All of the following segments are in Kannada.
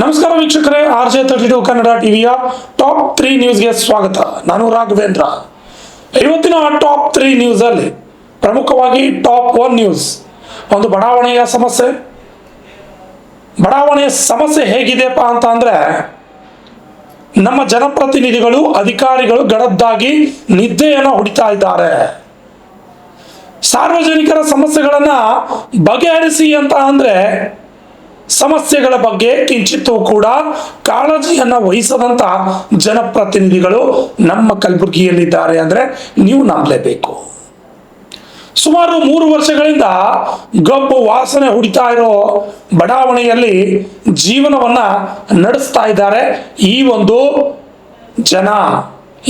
ನಮಸ್ಕಾರ ವೀಕ್ಷಕರೇ, RJ32 ಕನ್ನಡ ಟಿವಿಯ ಟಾಪ್ 3 ನ್ಯೂಸ್ಗೆ ಸ್ವಾಗತ. ನಾನು ರಾಘವೇಂದ್ರ. ಇವತ್ತಿನ ಟಾಪ್ 3 ನ್ಯೂಸಲ್ಲಿ ಪ್ರಮುಖವಾಗಿ ಟಾಪ್ 1 ನ್ಯೂಸ್, ಒಂದು ಬಡಾವಣೆಯ ಸಮಸ್ಯೆ. ಬಡಾವಣೆಯ ಸಮಸ್ಯೆ ಹೇಗಿದೆಯಪ್ಪ ಅಂತ ಅಂದರೆ, ನಮ್ಮ ಜನಪ್ರತಿನಿಧಿಗಳು ಅಧಿಕಾರಿಗಳು ಗಡದ್ದಾಗಿ ನಿದ್ದೆಯನ್ನು ಹೊಡಿತಾ ಇದ್ದಾರೆ. ಸಾರ್ವಜನಿಕರ ಸಮಸ್ಯೆಗಳನ್ನು ಬಗೆಹರಿಸಿ ಅಂತ ಅಂದರೆ ಸಮಸ್ಯೆಗಳ ಬಗ್ಗೆ ಕಿಂಚಿತ್ತೂ ಕೂಡ ಕಾಳಜಿಯನ್ನು ವಹಿಸದಂತ ಜನಪ್ರತಿನಿಧಿಗಳು ನಮ್ಮ ಕಲಬುರಗಿಯಲ್ಲಿದ್ದಾರೆ ಅಂದರೆ ನೀವು ನಂಬಲೇಬೇಕು. ಸುಮಾರು 3 ವರ್ಷಗಳಿಂದ ಗಬ್ಬು ವಾಸನೆ ಹೊಡಿತಾ ಇರೋ ಬಡಾವಣೆಯಲ್ಲಿ ಜೀವನವನ್ನ ನಡೆಸ್ತಾ ಇದ್ದಾರೆ ಈ ಒಂದು ಜನ,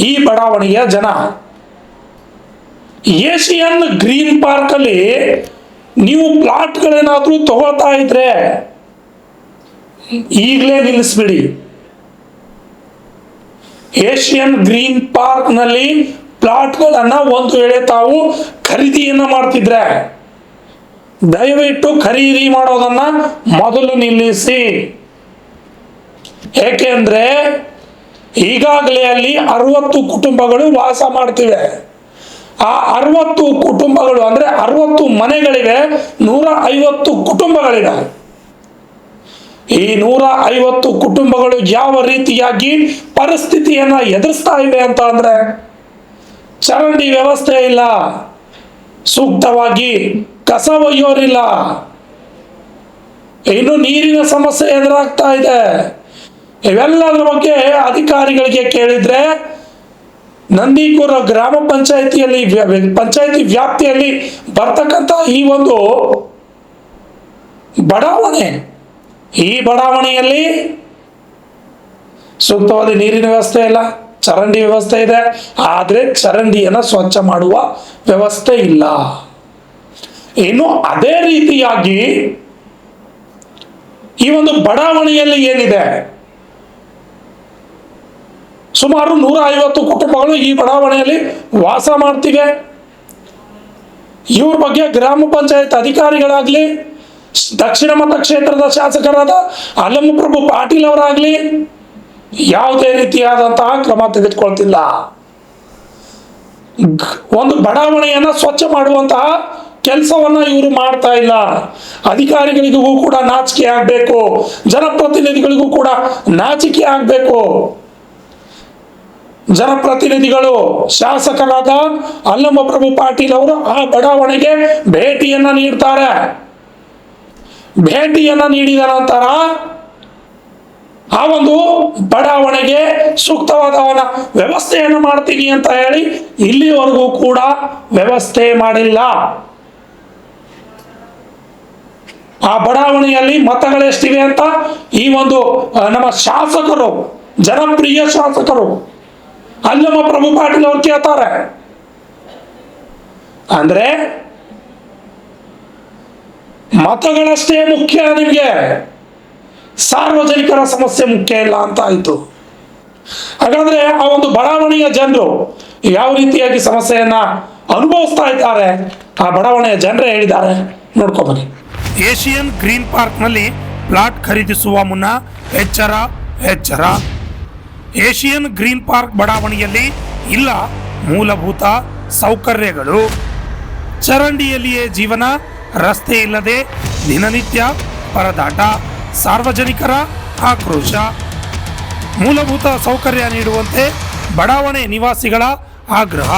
ಈ ಬಡಾವಣೆಯ ಜನ. ಏಷಿಯನ್ ಗ್ರೀನ್ ಪಾರ್ಕ್ ಅಲ್ಲಿ ನೀವು ಪ್ಲಾಟ್ಗಳೇನಾದ್ರೂ ತಗೊಳ್ತಾ ಇದ್ರೆ ಈಗಲೇ ನಿಲ್ಲಿಸ್ಬಿಡಿ. ಏಷಿಯನ್ ಗ್ರೀನ್ ಪಾರ್ಕ್ ನಲ್ಲಿ ಪ್ಲಾಟ್ಗಳನ್ನ ಒಂದು ವೇಳೆ ತಾವು ಖರೀದಿಯನ್ನ ಮಾಡ್ತಿದ್ರೆ ದಯವಿಟ್ಟು ಖರೀದಿ ಮಾಡೋದನ್ನ ಮೊದಲು ನಿಲ್ಲಿಸಿ. ಏಕೆಂದ್ರೆ ಈಗಾಗಲೇ ಅಲ್ಲಿ 60 ಕುಟುಂಬಗಳು ವಾಸ ಮಾಡ್ತಿವೆ. ಆ 60 ಕುಟುಂಬಗಳು ಅಂದ್ರೆ 60 ಮನೆಗಳಿವೆ, 150 ಕುಟುಂಬಗಳಿವೆ. ಈ 150 ಕುಟುಂಬಗಳು ಯಾವ ರೀತಿಯಾಗಿ ಪರಿಸ್ಥಿತಿಯನ್ನ ಎದುರಿಸ್ತಾ ಇವೆ ಅಂತ ಅಂದ್ರೆ, ಚರಂಡಿ ವ್ಯವಸ್ಥೆ ಇಲ್ಲ, ಸೂಕ್ತವಾಗಿ ಕಸ ಒಯ್ಯೋರಿಲ್ಲ, ಇನ್ನು ನೀರಿನ ಸಮಸ್ಯೆ ಎದುರಾಗ್ತಾ ಇದೆ. ಇವೆಲ್ಲದರ ಬಗ್ಗೆ ಅಧಿಕಾರಿಗಳಿಗೆ ಕೇಳಿದ್ರೆ ನಂದಿಕೂರ ಗ್ರಾಮ ಪಂಚಾಯತಿ ವ್ಯಾಪ್ತಿಯಲ್ಲಿ ಬರ್ತಕ್ಕಂಥ ಈ ಒಂದು ಬಡಾವಣೆ, ಈ ಬಡಾವಣೆಯಲ್ಲಿ ಸೂಕ್ತವಾದ ನೀರಿನ ವ್ಯವಸ್ಥೆ ಇಲ್ಲ, ಚರಂಡಿ ವ್ಯವಸ್ಥೆ ಇದೆ, ಆದರೆ ಚರಂಡಿಯನ್ನು ಸ್ವಚ್ಛ ಮಾಡುವ ವ್ಯವಸ್ಥೆ ಇಲ್ಲ. ಇನ್ನು ಅದೇ ರೀತಿಯಾಗಿ ಈ ಒಂದು ಬಡಾವಣೆಯಲ್ಲಿ ಏನಿದೆ, ಸುಮಾರು 150 ಕುಟುಂಬಗಳು ಈ ಬಡಾವಣೆಯಲ್ಲಿ ವಾಸ ಮಾಡ್ತಿವೆ. ಇವ್ರ ಬಗ್ಗೆ ಗ್ರಾಮ ಪಂಚಾಯತ್ ಅಧಿಕಾರಿಗಳಾಗ್ಲಿ, ದಕ್ಷಿಣ ಮತಕ್ಷೇತ್ರದ ಶಾಸಕರಾದ ಅಲ್ಲಮಪ್ರಭು ಪಾಟೀಲ್ ಅವರಾಗ್ಲಿ ಯಾವುದೇ ರೀತಿಯಾದಂತಹ ಕ್ರಮ ತೆಗೆದುಕೊಳ್ತಿಲ್ಲ. ಒಂದು ಬಡಾವಣೆಯನ್ನ ಸ್ವಚ್ಛ ಮಾಡುವಂತಹ ಕೆಲಸವನ್ನ ಇವರು ಮಾಡ್ತಾ ಇಲ್ಲ. ಅಧಿಕಾರಿಗಳಿಗೂ ಕೂಡ ನಾಚಿಕೆ ಆಗ್ಬೇಕು, ಜನಪ್ರತಿನಿಧಿಗಳಿಗೂ ಕೂಡ ನಾಚಿಕೆ ಆಗ್ಬೇಕು. ಜನಪ್ರತಿನಿಧಿಗಳು ಶಾಸಕರಾದ ಅಲ್ಲಮಪ್ರಭು ಪಾಟೀಲ್ ಅವರು ಆ ಬಡಾವಣೆಗೆ ಭೇಟಿಯನ್ನ ನೀಡ್ತಾರೆ. ಭೇಟಿಯನ್ನ ನೀಡಿದ ನಂತರ ಆ ಒಂದು ಬಡಾವಣೆಗೆ ಸೂಕ್ತವಾದ ವ್ಯವಸ್ಥೆಯನ್ನು ಮಾಡ್ತೀನಿ ಅಂತ ಹೇಳಿ ಇಲ್ಲಿವರೆಗೂ ಕೂಡ ವ್ಯವಸ್ಥೆ ಮಾಡಿಲ್ಲ. ಆ ಬಡಾವಣೆಯಲ್ಲಿ ಮತಗಳೆಷ್ಟಿವೆ ಅಂತ ಈ ಒಂದು ನಮ್ಮ ಶಾಸಕರು, ಜನಪ್ರಿಯ ಶಾಸಕರು ಅಲ್ಲಮಪ್ರಭು ಪಾಟೀಲ್ ಅವರು ಕೇಳ್ತಾರೆ. ಅಂದ್ರೆ ಮತಗಳಷ್ಟೇ ಮುಖ್ಯ ನಿಮಗೆ, ಸಾರ್ವಜನಿಕರ ಸಮಸ್ಯೆ ಮುಖ್ಯ ಇಲ್ಲ ಅಂತ ಆಯ್ತು. ಹಾಗಾದ್ರೆ ಆ ಒಂದು ಬಡಾವಣೆಯ ಜನರು ಯಾವ ರೀತಿಯಾಗಿ ಸಮಸ್ಯೆಯನ್ನ ಅನುಭವಿಸ್ತಾ ಇದ್ದಾರೆ, ಆ ಬಡಾವಣೆಯ ಜನರೇ ಹೇಳಿದ್ದಾರೆ, ನೋಡ್ಕೊಬನ್ನಿ. ಏಷಿಯನ್ ಗ್ರೀನ್ ಪಾರ್ಕ್ ನಲ್ಲಿ ಪ್ಲಾಟ್ ಖರೀದಿಸುವ ಮುನ್ನ ಎಚ್ಚರ. ಏಷಿಯನ್ ಗ್ರೀನ್ ಪಾರ್ಕ್ ಬಡಾವಣೆಯಲ್ಲಿ ಇಲ್ಲ ಮೂಲಭೂತ ಸೌಕರ್ಯಗಳು, ಚರಂಡಿಯಲ್ಲಿಯೇ ಜೀವನ, ರಸ್ತೆ ಇಲ್ಲದೆ ದಿನನಿತ್ಯ ಪರದಾಟ, ಸಾರ್ವಜನಿಕರ ಆಕ್ರೋಶ. ಮೂಲಭೂತ ಸೌಕರ್ಯ ನೀಡುವಂತೆ ಬಡಾವಣೆ ನಿವಾಸಿಗಳ ಆಗ್ರಹ.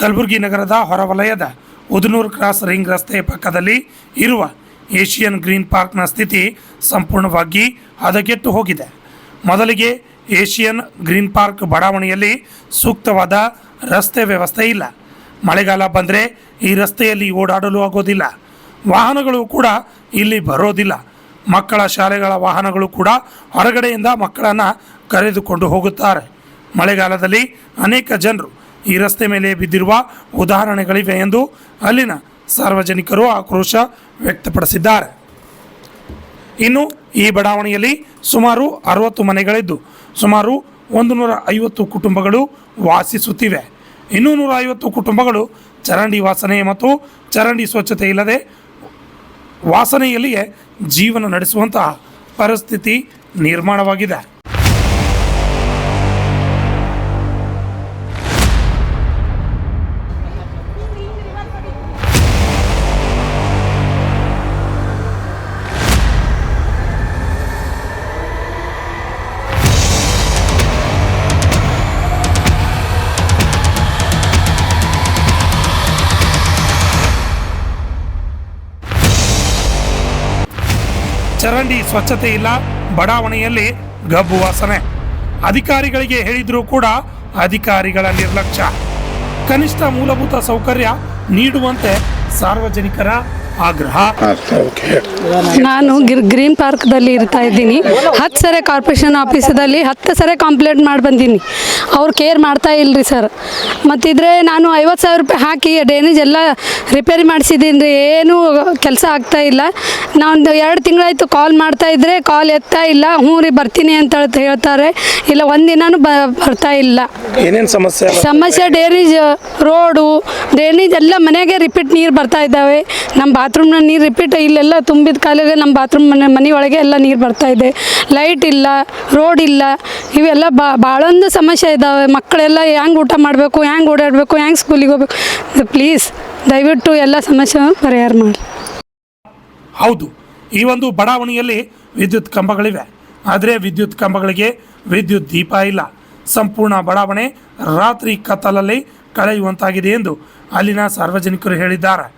ಕಲಬುರಗಿ ನಗರದ ಹೊರವಲಯದ ಉದನೂರು ಕ್ರಾಸ್ ರಿಂಗ್ ರಸ್ತೆ ಪಕ್ಕದಲ್ಲಿ ಇರುವ ಏಷಿಯನ್ ಗ್ರೀನ್ ಪಾರ್ಕ್ನ ಸ್ಥಿತಿ ಸಂಪೂರ್ಣವಾಗಿ ಹದಗೆಟ್ಟು ಹೋಗಿದೆ. ಮೊದಲಿಗೆ ಏಷಿಯನ್ ಗ್ರೀನ್ ಪಾರ್ಕ್ ಬಡಾವಣೆಯಲ್ಲಿ ಸೂಕ್ತವಾದ ರಸ್ತೆ ವ್ಯವಸ್ಥೆ ಇಲ್ಲ. ಮಳೆಗಾಲ ಬಂದರೆ ಈ ರಸ್ತೆಯಲ್ಲಿ ಓಡಾಡಲು ಆಗೋದಿಲ್ಲ, ವಾಹನಗಳು ಕೂಡ ಇಲ್ಲಿ ಬರೋದಿಲ್ಲ. ಮಕ್ಕಳ ಶಾಲೆಗಳ ವಾಹನಗಳು ಕೂಡ ಹೊರಗಡೆಯಿಂದ ಮಕ್ಕಳನ್ನು ಕರೆದುಕೊಂಡು ಹೋಗುತ್ತಾರೆ. ಮಳೆಗಾಲದಲ್ಲಿ ಅನೇಕ ಜನರು ಈ ರಸ್ತೆ ಮೇಲೆ ಬಿದ್ದಿರುವ ಉದಾಹರಣೆಗಳಿವೆ ಎಂದು ಅಲ್ಲಿನ ಸಾರ್ವಜನಿಕರು ಆಕ್ರೋಶ ವ್ಯಕ್ತಪಡಿಸಿದ್ದಾರೆ. ಇನ್ನು ಈ ಬಡಾವಣೆಯಲ್ಲಿ ಸುಮಾರು 60 ಮನೆಗಳಿದ್ದು ಸುಮಾರು 150 ಕುಟುಂಬಗಳು ವಾಸಿಸುತ್ತಿವೆ. ಇನ್ನೂ 150 ಕುಟುಂಬಗಳು ಚರಂಡಿ ವಾಸನೆ ಮತ್ತು ಚರಂಡಿ ಸ್ವಚ್ಛತೆ ಇಲ್ಲದೆ ವಾಸನೆಯಲ್ಲಿಯೇ ಜೀವನ ನಡೆಸುವಂತಹ ಪರಿಸ್ಥಿತಿ ನಿರ್ಮಾಣವಾಗಿದೆ. ಚರಂಡಿ ಸ್ವಚ್ಛತೆ ಇಲ್ಲ, ಬಡಾವಣೆಯಲ್ಲಿ ಗಬ್ಬು ವಾಸನೆ. ಅಧಿಕಾರಿಗಳಿಗೆ ಹೇಳಿದರೂ ಕೂಡ ಅಧಿಕಾರಿಗಳ ನಿರ್ಲಕ್ಷ್ಯ. ಕನಿಷ್ಠ ಮೂಲಭೂತ ಸೌಕರ್ಯ ನೀಡುವಂತೆ ಸಾರ್ವಜನಿಕರ ಆಗ್ರಹ. ನಾನು ಗ್ರೀನ್ ಪಾರ್ಕ್ದಲ್ಲಿ ಇರ್ತಾ ಇದ್ದೀನಿ. 10 ಸರಿ ಕಾರ್ಪೊರೇಷನ್ ಆಫೀಸದಲ್ಲಿ 10 ಸರಿ ಕಂಪ್ಲೇಂಟ್ ಮಾಡಿ ಬಂದೀನಿ. ಅವ್ರು ಕೇರ್ ಮಾಡ್ತಾ ಇಲ್ಲರಿ ಸರ್. ಮತ್ತಿದ್ರೆ ನಾನು 50,000 ರೂಪಾಯಿ ಹಾಕಿ ಡ್ರೈನೇಜ್ ಎಲ್ಲ ರಿಪೇರಿ ಮಾಡಿಸಿದ್ದೀನಿ ರೀ, ಏನೂ ಕೆಲಸ ಆಗ್ತಾ ಇಲ್ಲ. ನಾನು 2 ತಿಂಗಳಾಯಿತು ಕಾಲ್ ಮಾಡ್ತಾ ಇದ್ದರೆ ಕಾಲ್ ಎತ್ತಾ ಇಲ್ಲ. ಹ್ಞೂ ರೀ ಬರ್ತೀನಿ ಅಂತ ಹೇಳ್ತಾರೆ, ಇಲ್ಲ ಒಂದಿನೂ ಬರ್ತಾ ಇಲ್ಲ. ಏನೇನು ಸಮಸ್ಯೆ? ಡ್ರೈನೇಜ್, ರೋಡು, ಡ್ರೈನೇಜ್ ಎಲ್ಲ ಮನೆಗೆ ರಿಪೀಟ್ ನೀರು ಬರ್ತಾ ಇದ್ದಾವೆ. ನಮ್ಮ ಬಾತ್ರೂಮ್ನ ನೀರು ರಿಪೀಟ್ ಇಲ್ಲೆಲ್ಲ ತುಂಬಿದ ಕಾಲಿಗೆ ನಮ್ಮ ಬಾತ್ರೂಮ್ ಮನೆ ಒಳಗೆ ಎಲ್ಲ ನೀರು ಬರ್ತಾ ಇದೆ. ಲೈಟ್ ಇಲ್ಲ, ರೋಡ್ ಇಲ್ಲ, ಇವೆಲ್ಲ ಭಾಳೊಂದು ಸಮಸ್ಯೆ ಇದ್ದಾವೆ. ಮಕ್ಕಳೆಲ್ಲ ಹೆಂಗೆ ಊಟ ಮಾಡಬೇಕು, ಹೆಂಗೆ ಓಡಾಡಬೇಕು, ಹೆಂಗೆ ಸ್ಕೂಲಿಗೆ ಹೋಗ್ಬೇಕು. ಪ್ಲೀಸ್ ದಯವಿಟ್ಟು ಎಲ್ಲ ಸಮಸ್ಯೆ ಪರಿಹಾರ ಮಾಡಿ. ಹೌದು, ಈ ಒಂದು ಬಡಾವಣೆಯಲ್ಲಿ ವಿದ್ಯುತ್ ಕಂಬಗಳಿವೆ, ಆದರೆ ವಿದ್ಯುತ್ ಕಂಬಗಳಿಗೆ ವಿದ್ಯುತ್ ದೀಪ ಇಲ್ಲ. ಸಂಪೂರ್ಣ ಬಡಾವಣೆ ರಾತ್ರಿ ಕತ್ತಲಲ್ಲಿ ಕಳೆಯುವಂತಾಗಿದೆ ಎಂದು ಅಲ್ಲಿನ ಸಾರ್ವಜನಿಕರು ಹೇಳಿದ್ದಾರೆ.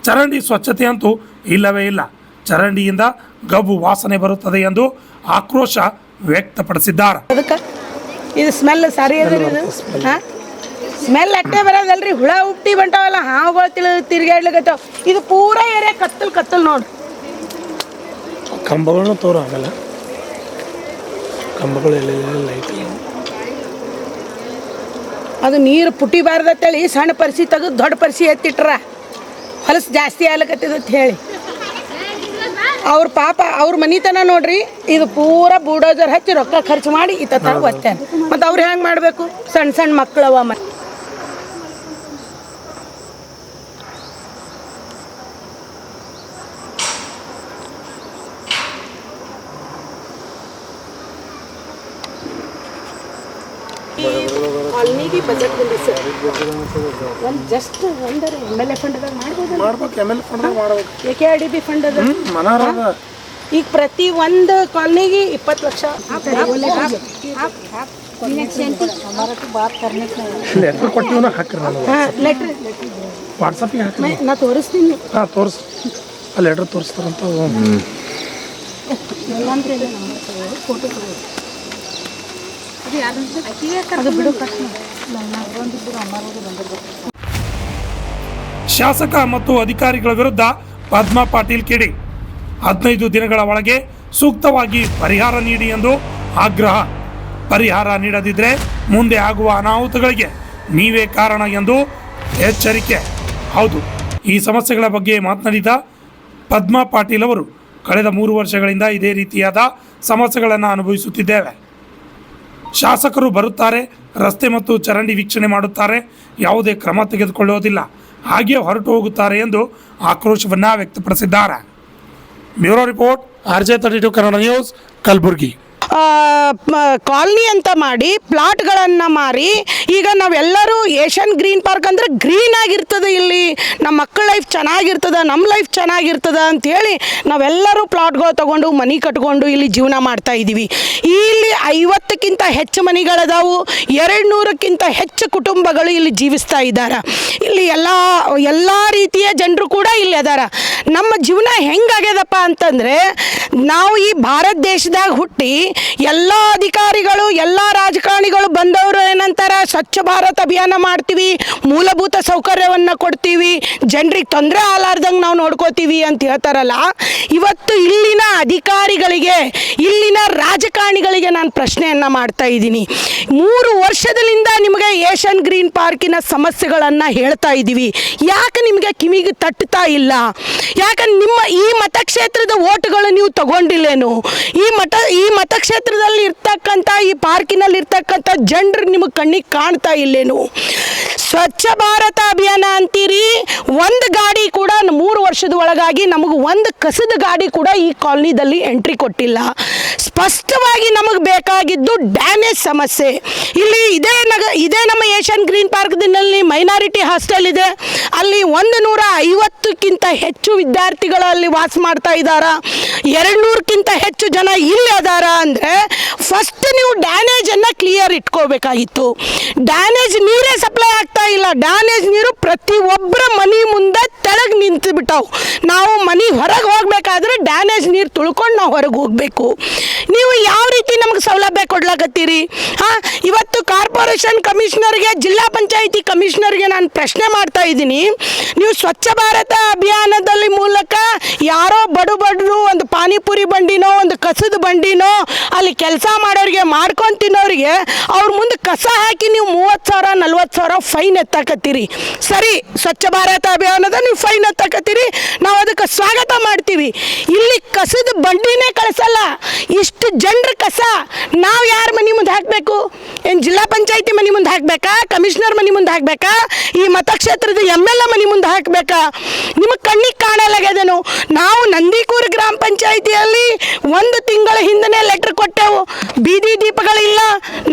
ಚರಂಡಿ ಸ್ವಚ್ಛತೆ ಅಂತೂ ಇಲ್ಲವೇ ಇಲ್ಲ. ಚರಂಡಿಯಿಂದ ಗಬ್ಬು ವಾಸನೆ ಬರುತ್ತದೆ ಎಂದು ಆಕ್ರೋಶ ವ್ಯಕ್ತಪಡಿಸಿದ್ದಾರೆ. ಅದಕ್ಕೆ ಇದು ಸ್ಮೆಲ್ ಸಾರಿ ಅದ ರೀ. ಇದು ಹಾಂ ಸ್ಮೆಲ್ ಅಟ್ಟೆ ಬರೋದಲ್ರಿ, ಹುಳ ಹುಟ್ಟಿ ಬಂಟಾವಲ್ಲ, ಹಾವುಗಳು ತಿರ್ಗಾಡ್ಲಿಕ್ಕತ್ತಾವ. ಇದು ಪೂರಾ ಏರಿಯಾ ಕತ್ತಲ್ ನೋಡ್ರಿ. ಕಂಬಗಳನ್ನು ತೋರು ಆಗಲ್ಲ, ಕಂಬಗಳು ಎಲ್ಲ ಲೈಟ್. ಅದು ನೀರು ಪುಟಿಬಾರ್ದತ್ತೇಳಿ ಸಣ್ಣ ಪರಿಸಿ ತೆಗೆದು ದೊಡ್ಡ ಪರಿಸಿ ಎತ್ತಿಟ್ರ ಹೊಲಸು ಜಾಸ್ತಿ ಆಗ್ಲಕತ್ತಿದಂತ ಹೇಳಿ ಅವ್ರ ಪಾಪ ಅವ್ರ ಮನಿತನ ನೋಡ್ರಿ. ಇದು ಪೂರಾ ಬುಲ್ಡೋಜರ್ ಹಚ್ಚಿ ರೊಕ್ಕ ಖರ್ಚು ಮಾಡಿ ಈ ಥರ ಒತ್ತಾನೆ. ಮತ್ತು ಅವ್ರು ಹೆಂಗೆ ಮಾಡಬೇಕು? ಸಣ್ಣ ಸಣ್ಣ ಮಕ್ಕಳವ ಕಾಲನಿಗೆ ಬಜೆಟ್ ಬಂದಿದೆ ಸರ್. ಒಂದು ಜಸ್ಟ್ ಒಂದರ MLA ಫಂಡ್ದಾಗ ಮಾಡ್ಬೇಕು. MLA ಫಂಡ್ದಾಗ ಮಾಡ್ಬೇಕು. AKRDB ಫಂಡ್ ಅದ ಈಗ ಪ್ರತಿ ಒಂದು ಕಾಲನಿಗೆ 20 ಲಕ್ಷ. ಲೆಟ್ರ್ ಕೊಟ್ಟಿವನ ಹಾಕ್ರಿ, ನಾನು ಲೆಟ್ರ್ ವಾಟ್ಸಪ್ಪಿಗೆ ಹಾಕಿ ನಾ ತೋರಿಸ್ತೀನಿ. ಹಾಂ ತೋರಿಸ್, ಆ ಲೆಟ್ರ್ ತೋರಿಸ್ತಾರಂತ. ಫೋಟೋ ಅದು ಬಿಡು. ಶಾಸಕ ಮತ್ತು ಅಧಿಕಾರಿಗಳ ವಿರುದ್ಧ ಪದ್ಮಾ ಪಾಟೀಲ್ ಕಿಡಿ. 15 ದಿನಗಳ ಒಳಗೆ ಸೂಕ್ತವಾಗಿ ಪರಿಹಾರ ನೀಡಿ ಎಂದು ಆಗ್ರಹ. ಪರಿಹಾರ ನೀಡದಿದ್ದರೆ ಮುಂದೆ ಆಗುವ ಅನಾಹುತಗಳಿಗೆ ನೀವೇ ಕಾರಣ ಎಂದು ಎಚ್ಚರಿಕೆ. ಹೌದು, ಈ ಸಮಸ್ಯೆಗಳ ಬಗ್ಗೆ ಮಾತನಾಡಿದ ಪದ್ಮಾ ಪಾಟೀಲ್ ಅವರು, ಕಳೆದ 3 ವರ್ಷಗಳಿಂದ ಇದೇ ರೀತಿಯಾದ ಸಮಸ್ಯೆಗಳನ್ನು ಅನುಭವಿಸುತ್ತಿದ್ದೇವೆ. ಶಾಸಕರು ಬರುತ್ತಾರೆ, ರಸ್ತೆ ಮತ್ತು ಚರಂಡಿ ವೀಕ್ಷಣೆ ಮಾಡುತ್ತಾರೆ, ಯಾವುದೇ ಕ್ರಮ ತೆಗೆದುಕೊಳ್ಳುವುದಿಲ್ಲ, ಹಾಗೆಯೇ ಹೊರಟು ಹೋಗುತ್ತಾರೆ ಎಂದು ಆಕ್ರೋಶವನ್ನು ವ್ಯಕ್ತಪಡಿಸಿದ್ದಾರೆ. Bureau report, RJ32 Kannada news, Kalaburagi. Colony ಅಂತ ಮಾಡಿ ಪ್ಲಾಟ್ಗಳನ್ನು ಮಾರಿ ಈಗ ನಾವೆಲ್ಲರೂ ಏಷ್ಯನ್ ಗ್ರೀನ್ ಪಾರ್ಕ್ ಅಂದರೆ ಗ್ರೀನ್ ಆಗಿರ್ತದೆ, ಇಲ್ಲಿ ನಮ್ಮ ಮಕ್ಕಳ ಲೈಫ್ ಚೆನ್ನಾಗಿರ್ತದೆ, ನಮ್ಮ ಲೈಫ್ ಚೆನ್ನಾಗಿರ್ತದೆ ಅಂಥೇಳಿ ನಾವೆಲ್ಲರೂ ಪ್ಲಾಟ್ಗಳು ತೊಗೊಂಡು ಮನೆ ಕಟ್ಕೊಂಡು ಇಲ್ಲಿ ಜೀವನ ಮಾಡ್ತಾ ಇದ್ದೀವಿ. ಇಲ್ಲಿ 50ಕ್ಕಿಂತ ಹೆಚ್ಚು ಮನೆಗಳದಾವು, 200ಕ್ಕಿಂತ ಹೆಚ್ಚು ಕುಟುಂಬಗಳು ಇಲ್ಲಿ ಜೀವಿಸ್ತಾ ಇದ್ದಾರೆ. ಇಲ್ಲಿ ಎಲ್ಲ ರೀತಿಯ ಜನರು ಕೂಡ ಇಲ್ಲಿ ಅದಾರ. ನಮ್ಮ ಜೀವನ ಹೆಂಗಾಗ್ಯದಪ್ಪ ಅಂತಂದರೆ, ನಾವು ಈ ಭಾರತ ದೇಶದಾಗ ಹುಟ್ಟಿ ಎಲ್ಲ ಅಧಿಕಾರಿಗಳು ಎಲ್ಲ ರಾಜಕಾರಣಿಗಳು ಬಂದವರು ಏನಂತಾರೆ, ಸ್ವಚ್ಛ ಭಾರತ್ ಅಭಿಯಾನ ಮಾಡ್ತೀವಿ, ಮೂಲಭೂತ ಸೌಕರ್ಯವನ್ನು ಕೊಡ್ತೀವಿ, ಜನರಿಗೆ ತೊಂದರೆ ಆಗಲಾರ್ದಂಗೆ ನಾವು ನೋಡ್ಕೋತೀವಿ ಅಂತ ಹೇಳ್ತಾರಲ್ಲ. ಇವತ್ತು ಇಲ್ಲಿನ ಅಧಿಕಾರಿಗಳಿಗೆ, ಇಲ್ಲಿನ ರಾಜಕಾರಣಿಗಳಿಗೆ ನಾನು ಪ್ರಶ್ನೆಯನ್ನು ಮಾಡ್ತಾ ಇದ್ದೀನಿ. 3 ವರ್ಷದಿಂದ ನಿಮಗೆ ಏಷ್ಯನ್ ಗ್ರೀನ್ ಪಾರ್ಕಿನ ಸಮಸ್ಯೆಗಳನ್ನು ಹೇಳ್ತಾ ಇದ್ದೀವಿ, ಯಾಕೆ ನಿಮಗೆ ಕಿವಿಗೆ ತಟ್ಟುತ್ತಾ ಇಲ್ಲ? ಯಾಕಂದ್ರೆ ನಿಮ್ಮ ಈ ಮತಕ್ಷೇತ್ರದ ಓಟ್ಗಳು ನೀವು ತಗೊಂಡಿಲ್ಲೇನು? ಈ ಮತಕ್ಷೇತ್ರದಲ್ಲಿ ಇರ್ತಕ್ಕಂಥ ಈ ಪಾರ್ಕಿನಲ್ಲಿ ಇರ್ತಕ್ಕಂಥ ಜನರು ನಿಮಗೆ ಕಣ್ಣಿಗೆ ಕಾಣ್ತಾ ಇಲ್ಲೇನು? ಸ್ವಚ್ಛ ಭಾರತ ಅಭಿಯಾನ ಅಂತೀರಿ, ಒಂದು ಗಾಡಿ ಕೂಡ 3 ವರ್ಷದ ಒಳಗಾಗಿ ನಮಗೆ ಒಂದು ಕಸದ ಗಾಡಿ ಕೂಡ ಈ ಕಾಲನಿದಲ್ಲಿ ಎಂಟ್ರಿ ಕೊಟ್ಟಿಲ್ಲ. ಸ್ಪಷ್ಟವಾಗಿ ಮುಖ್ಯವಾಗಿ ನಮಗೆ ಬೇಕಾಗಿದ್ದು ಡ್ಯಾಮೇಜ್ ಸಮಸ್ಯೆ. ಇಲ್ಲಿ ಇದೇ ನಮ್ಮ ಏಷ್ಯನ್ ಗ್ರೀನ್ ಪಾರ್ಕ್ನಲ್ಲಿ ಮೈನಾರಿಟಿ ಹಾಸ್ಟೆಲ್ ಇದೆ. ಅಲ್ಲಿ 150ಕ್ಕಿಂತ ಹೆಚ್ಚು ವಿದ್ಯಾರ್ಥಿಗಳು ಅಲ್ಲಿ ವಾಸ ಮಾಡ್ತಾ ಇದ್ದಾರೆ. 200ಕ್ಕಿಂತ ಹೆಚ್ಚು ಜನ ಇಲ್ಲಿ ಅದಾರ. ಅಂದರೆ ಫಸ್ಟ್ ನೀವು ಡ್ಯಾನೇಜನ್ನು ಕ್ಲಿಯರ್ ಇಟ್ಕೋಬೇಕಾಗಿತ್ತು. ಡ್ಯಾನೇಜ್ ನೀರೇ ಸಪ್ಲೈ ಆಗ್ತಾ ಇಲ್ಲ. ಡ್ಯಾನೇಜ್ ನೀರು ಪ್ರತಿಯೊಬ್ಬರ ಮನೆ ಮುಂದೆ ತೆಳಗೆ ನಿಂತು ಬಿಟ್ಟಾವು. ನಾವು ಮನೆ ಹೊರಗೆ ಹೋಗ್ಬೇಕಾದ್ರೆ ಡ್ಯಾನೇಜ್ ನೀರು ತುಳ್ಕೊಂಡು ನಾವು ಹೊರಗೆ ಹೋಗಬೇಕು. ನೀವು ಯಾವ ರೀತಿ ನಮಗೆ ಸೌಲಭ್ಯ ಕೊಡ್ಲಾಕತ್ತೀರಿ? ಇವತ್ತು ಕಾರ್ಪೊರೇಷನ್ ಕಮಿಷನರ್ಗೆ, ಜಿಲ್ಲಾ ಪಂಚಾಯಿತಿ ಕಮಿಷನರ್ಗೆ ನಾನು ಪ್ರಶ್ನೆ ಮಾಡ್ತಾ ಇದ್ದೀನಿ. ನೀವು ಸ್ವಚ್ಛ ಭಾರತ ಅಭಿಯಾನದಲ್ಲಿ ಮೂಲಕ ಯಾರೋ ಬಡರು ಒಂದು ಪಾನಿಪುರಿ ಬಂಡಿನೋ ಒಂದು ಕಸದ ಬಂಡಿನೋ ಅಲ್ಲಿ ಕೆಲಸ ಮಾಡೋರಿಗೆ ಮಾಡ್ಕೊಂಡು ತಿನ್ನೋರಿಗೆ ಅವ್ರ ಮುಂದೆ ಕಸ ಹಾಕಿ ನೀವು 30,000 40,000 ಫೈನ್ ಎತ್ತಾಕತ್ತೀರಿ. ಸರಿ, ಸ್ವಚ್ಛ ಭಾರತ ಅಭಿಯಾನದ ನೀವು ಫೈನ್ ಎತ್ತಾಕತ್ತೀರಿ, ನಾವು ಅದಕ್ಕೆ ಸ್ವಾಗತ ಮಾಡ್ತೀವಿ. ಇಲ್ಲಿ ಕಸದ ಬಂಡಿನೇ ಕಳಿಸಲ್ಲ. ಇಷ್ಟು ಜನರ ಕಸ ನಾವು ಯಾರ ಮನೆ ಮುಂದೆ ಹಾಕಬೇಕು? ಏನು ಜಿಲ್ಲಾ ಪಂಚಾಯಿತಿ ಮನೆ ಮುಂದೆ ಹಾಕಬೇಕಾ? ಕಮಿಷನರ್ ಮನೆ ಮುಂದೆ ಹಾಕಬೇಕಾ? ಈ ಮತಕ್ಷೇತ್ರದ MLA ಮನೆ ಮುಂದೆ ಹಾಕಬೇಕಾ? ನಿಮಗೆ ಕಣ್ಣಿಗೆ ಕಾಣಲಾಗ್ಯದೇನು? ನಾವು ನಂದಿಕೂರು ಗ್ರಾಮ ಪಂಚಾಯಿತಿಯಲ್ಲಿ 1 ತಿಂಗಳ ಹಿಂದೆ ಲೆಟ್ರ್ ಕೊಟ್ಟೆವು. ಬೀದಿ ದೀಪಗಳಿಲ್ಲ.